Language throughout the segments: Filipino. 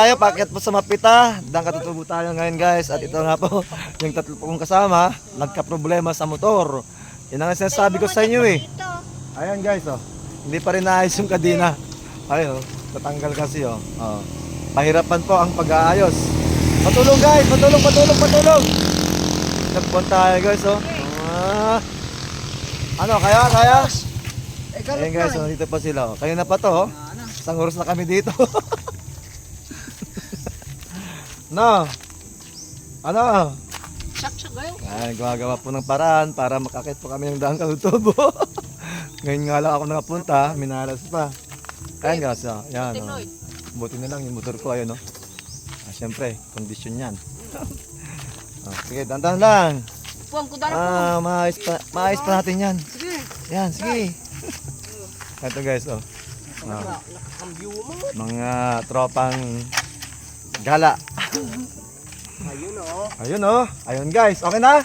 Tayo, paket po sa Mapita. Katutubo tayo ngayon guys. At ito nga po, yung tatlo kong kasama, nagka-problema sa motor. Yan ang sinasabi ko sa inyo eh. Ayan guys oh. Hindi pa rin naayos yung kadina. Ayun oh, tatanggal kasi oh. Pahirapan po ang pag-aayos. Patulong guys, patulong. Nagpuan tayo guys oh. Ano, kaya? Ayan guys, oh, dito pa sila oh. Kayo na pa to oh. Isang oras na kami dito. No. Ano? Sak kayo. Ay, gumagawa po ng paraan para makakit po kami ng daang Kalutubo. Ngayon nga lang ako nakapunta, minalas pa. Ayan guys, yan. Buti na lang yung motor ko, ayun oh. Siyempre, kondisyon yan. Sige, dandan lang. Puwang ko dala po. Maayos pa natin yan. Sige. Yan, sige. Ito guys, oh. Nakakambyo mo. Mga tropang gala. Ayun oh. Ayun guys, okay na?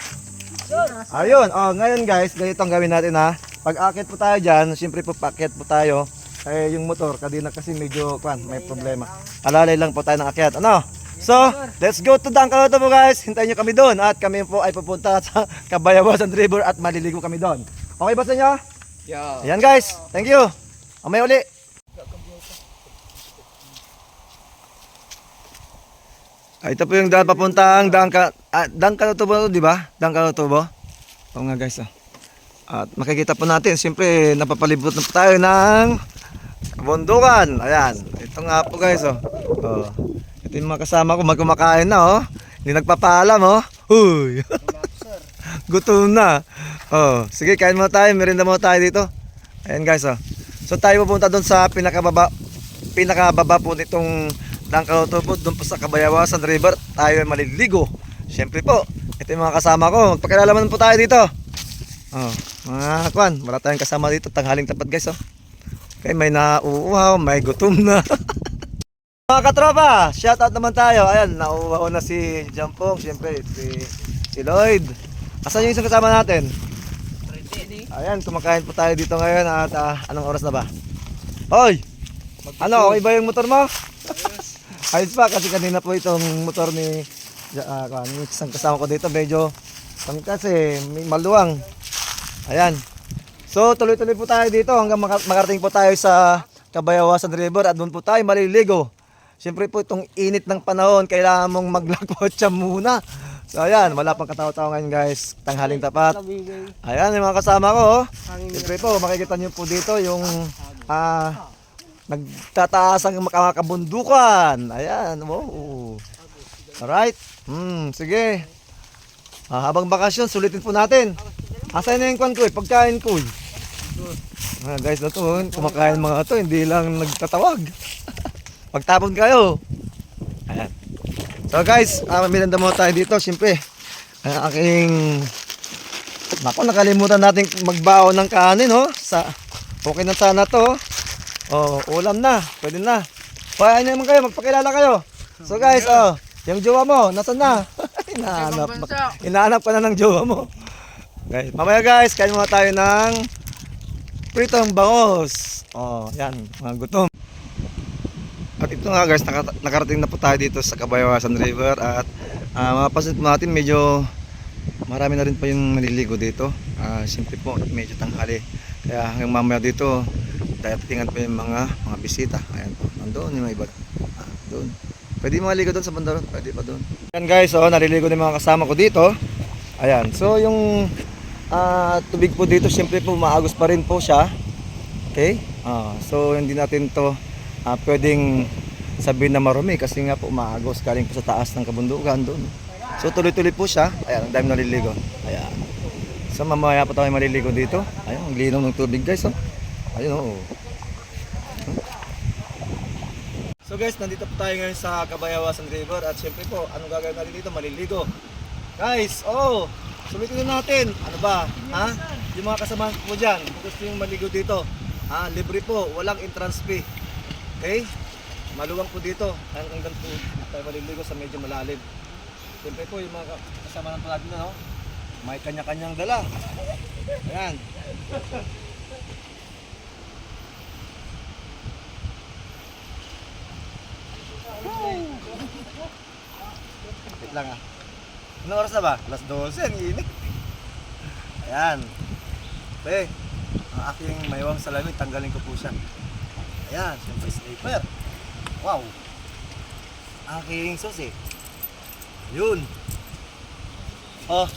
Ayun, ngayon guys, ganito ang gawin natin ha. Pag akit po tayo dyan, siyempre po paakit po tayo. Yung motor, kadina kasi medyo may problema. Alalay lang po tayo ng akyat. Ano? So, let's go to Daang Kalutubo guys. Hintayin nyo kami doon at kami po ay pupunta sa Cabayawasan River at maliligo kami doon. Okay ba sa inyo? Yeah. Ayan guys, thank you. Mamaya uli. Ito po yung daan papuntang Daang Kalutubo, di ba? Daang Kalutubo. Oo nga guys. At makikita po natin, siyempre napapalibot na po tayo ng bundukan. Ayan. Ito nga po guys. Ito yung mga kasama ko, magkumakain na oh. Hindi nagpapaalam oh. Huy. Gutom na. Sige, kain muna tayo, merienda muna tayo dito. Ayan guys oh. So tayo pupunta doon sa pinakababa po nitong Daang Kalutubo, doon po sa Cabayawasan River. Tayo ay maliligo. Siyempre po, ito yung mga kasama ko. Magpakilalaman po tayo dito. Mga kwan, wala tayong kasama dito. Tanghaling tapat guys oh. Okay, may nauuhaw, may gutom na. Mga katropa, shoutout naman tayo. Ayan, nauuhaw na si Jampong. Siyempre, si Lloyd. Asan yung isang kasama natin? Ayan, kumakain po tayo dito ngayon. At anong oras na ba? Hoy! Ano, okay ba yung motor mo? Ayos pa, kasi kanina po itong motor ni isang kasama ko dito. Medyo kasi maluwang. Ayan. So tuloy-tuloy po tayo dito hanggang makarating po tayo sa Cabayawasan River at doon po tayo maliligo. Siyempre po itong init ng panahon, kailangan mong maglakotsa muna. So ayan, wala pang katawa-tawa ngayon guys. Tanghaling tapat. Ayan yung mga kasama ko oh. Siyempre po makikita nyo po dito yung nagtataas ang makakabundukan. Ayan, wow. Alright. Sige. Habang bakasyon, sulitin po natin. Asan na yung kwan ko pagkain ko guys na to, kumakain mga to, hindi lang nagtatawag. Pagtapon kayo. Ayan. So guys, merienda muna tayo dito. Siyempre, aking nakalimutan natin magbaon ng kanin okay na sana to. Ulam na, pwede na. Paano naman kayo, magpakilala kayo. So guys, yung jowa mo, nasan na? Hinahanap ka na ng jowa mo. Okay, mamaya guys, kain muna tayo ng pritong bangos. Yan, mga gutom. At ito nga guys, nakarating na po tayo dito sa Cabayawasan River. At mapapansin po natin, medyo marami na rin po yung naliligo dito. Siyempre po, medyo tanghali. Kaya hanggang mamaya dito, tingnan po yung mga bisita. Ayan po, nandoon yung mga iba. Doon. Pwede maligo doon sa banda, pwede pa doon. Ayan guys, naliligo na yung mga kasama ko dito. Ayan, so yung tubig po dito, siyempre po maagos pa rin po siya. Okay? So hindi natin to pwedeng sabihin na marumi kasi nga po maagos galing po sa taas ng kabundukan doon. So tuloy-tuloy po siya. Ayan, ang dami naliligo. Ayan. So mamaya po tayo maliligo dito. Ayan, ang linaw ng tubig guys. Ayun So guys, nandito po tayo ngayon sa Cabayawasan River at syempre po, anong gagawin natin dito? Maliligo. Guys, sulitin na natin. Ano ba? Yung mga kasama mo dyan, kung gusto yung maligo dito, libre po, walang entrance fee. Okay? Maluwang po dito. Hanggang po tayo maliligo sa medyo malalim. Siyempre po, yung mga kasama natin natin may kanya-kanyang dala. Ayan. Woo! lang ah. Anong oras na ba? Alas 12, ang init. Ayan. Okay. Ang aking maywang salamin, tanggalin ko po siya. Ayan, siyempre sniper. Wow. Aking susi. Yun. Oh,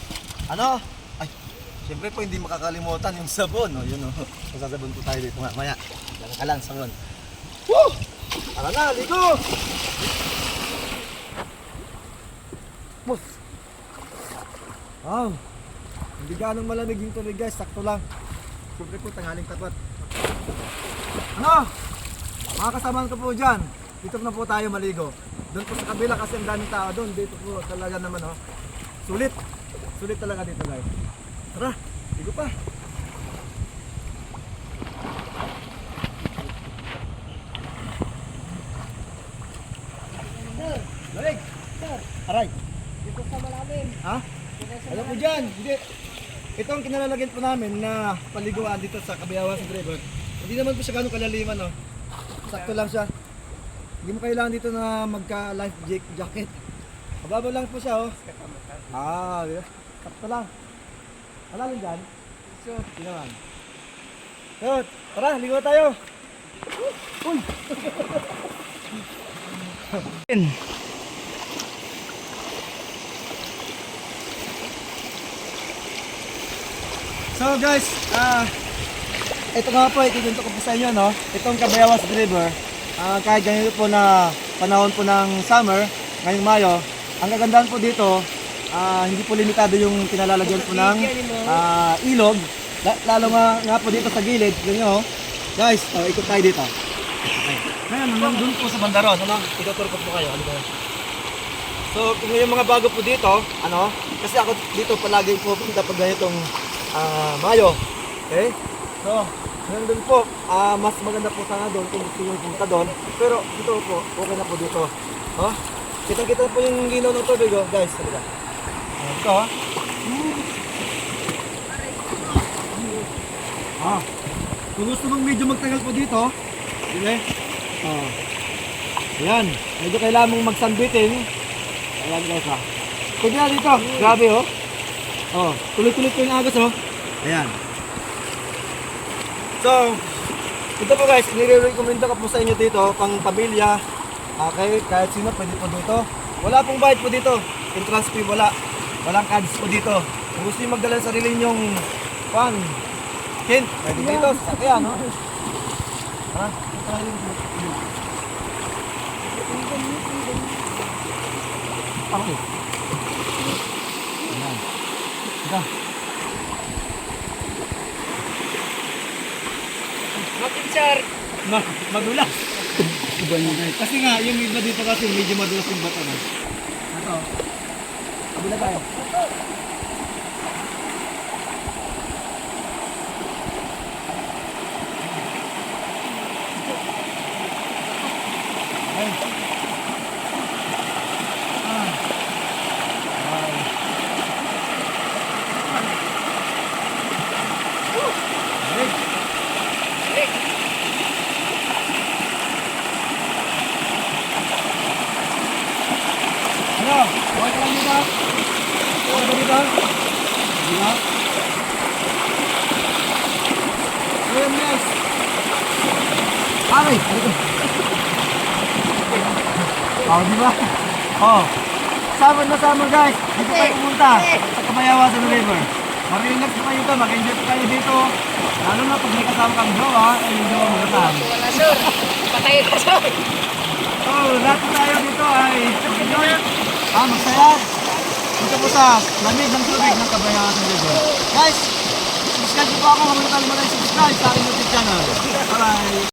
ano? Ay, siyempre po hindi makakalimutan yung sabon. Oh, yun oh. Masasabon po tayo dito mamaya. Lang ka lang, sabon. Woo! Tara na, ligo! Mus! Wow! Hindi ganong malamig yung tubig guys, sakto lang. Siyempre po, tanghaling tapat. Ano? Mga kasamahan ko po dyan, dito na po tayo maligo. Doon po sa kabila kasi ang daming tao doon. Dito po talaga naman oh. Sulit. Sulit talaga dito guys. Tara, ligo pa. Balik. Aray. Dito sa malalim. Ha? Alam ko dyan. Hindi. Ito ang kinalalagyan po namin na paliguan dito sa Kabayawan sa River. Hindi naman po siya ganun kalaliman no. Sakto lang siya. Hindi mo kailangan dito na magka-life jacket. Mababa lang po siya oh. Yeah. Sakto lang. Malalim dyan. Sure. Hindi naman. Yun. Tara, ligo tayo. Uy! So guys, ito nga po, itutunto ko po sa inyo, no? Itong Cabayawas River, kahit ganito po na panahon po ng summer, ngayong Mayo, ang kagandahan po dito, hindi po limitado yung kinalalagyan po ng ilog, lalo nga po dito sa gilid, ganyan, oh. Guys, ikot tayo dito. Okay. Ngayon, nandun po sa bandaron, ano? Ituturkot po kayo, halika. So, kung yung mga bago po dito, ano? Kasi ako dito palagi po punta pag ganitong Mayo. Okay? So, nandun po, mas maganda po sana doon kung gusto nyo punta doon. Pero dito po, okay na po dito. Oh, kita-kita po yung ginaw ng tubig, oh. Guys, halika. Ito, kung gusto mong medyo magtagal po dito, okay? Ayan, medyo kailangan mong magsanbitin. Ayan guys ha. Pwede na dito, grabe oh. Tuloy-tuloy po yung agos oh. Ayan. So, ito po guys, nire-recommend ko po sa inyo dito, pang pamilya. Okay, kahit sino pwede po dito. Wala pong bayad po dito. Entrance fee wala. Walang cards po dito. Kung gusto nyo magdala sa sarili nyong hint, pwede dito. Ayan no. Ha? Okay. Ayan. Ika. Mapinsar. Madulas. Kasi nga, yung iba dito kasi medyo madulas yung bato na. Ito. Kabila tayo. Ay. Ano? Okay ka lang dito? Okay ba dito? Hindi na? Ayan guys. Aray! Di ba? Summer na summer guys. Dito tayo pumunta sa Cabayawas River. Mag-relax pa kayo dito, mag-enjoy pa kayo dito. Lalo na pag may kasama kang jowa, ay yung jowa mo naman. Wala sir. Patay na sir. Lahat tayo dito ay enjoy. Masaya. Dito po sa lamig ng tubig ng Cabayawas River. Guys, subscribe po ako. Huwag mo na subscribe sa aking YouTube channel. Bye!